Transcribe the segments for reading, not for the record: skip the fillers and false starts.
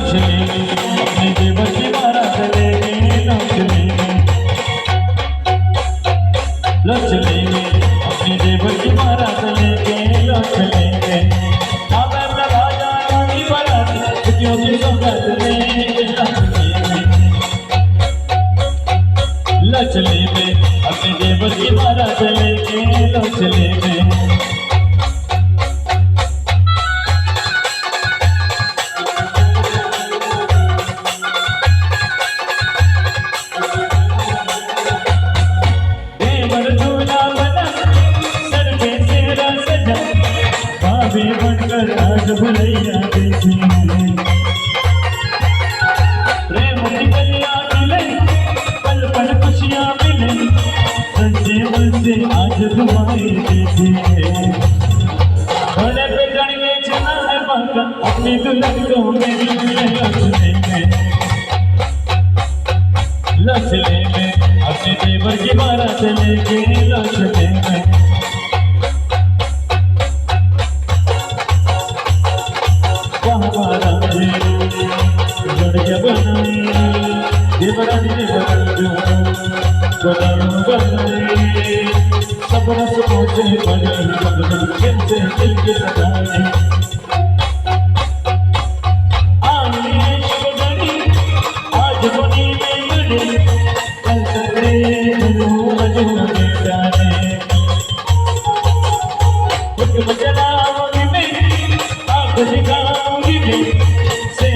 लक्ष्मी अपने देवर की बारात लेके लक्ष्मी अपने देवर की बारात लेके लक्ष्मी आवर राजा रानी बारात खुशियों की सौगात लेके लक्ष्मी अपने देवर की बारात लेके लक्ष्मी बनकर आज भुलैया देखी प्रेम की गलियां मिले पल पल खुशियां मिले संजय मन से आज दुआएं देखी घोड़े पे चढ़ के चला है बाका अपनी दुल्हन को मेरी लचले में अपने देवर की बारात लेके लचले में सब रस पहुँचे बड़े से दिल के सजाए आज बनी में मिले कल सवेरे मजूर जाने एक बजराओगी में आग जगाओगी में से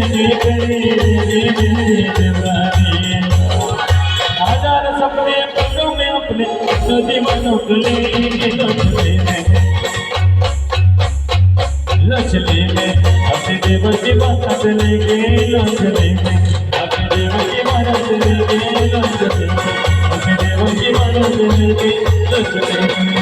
हजार सपने पलों में अपने नदी मनों को लेके लचले में अपने देवर की बारात लेके लचले में अपने देवर की बारात लेके लचले में अपने देवर की बारात लेके लचले में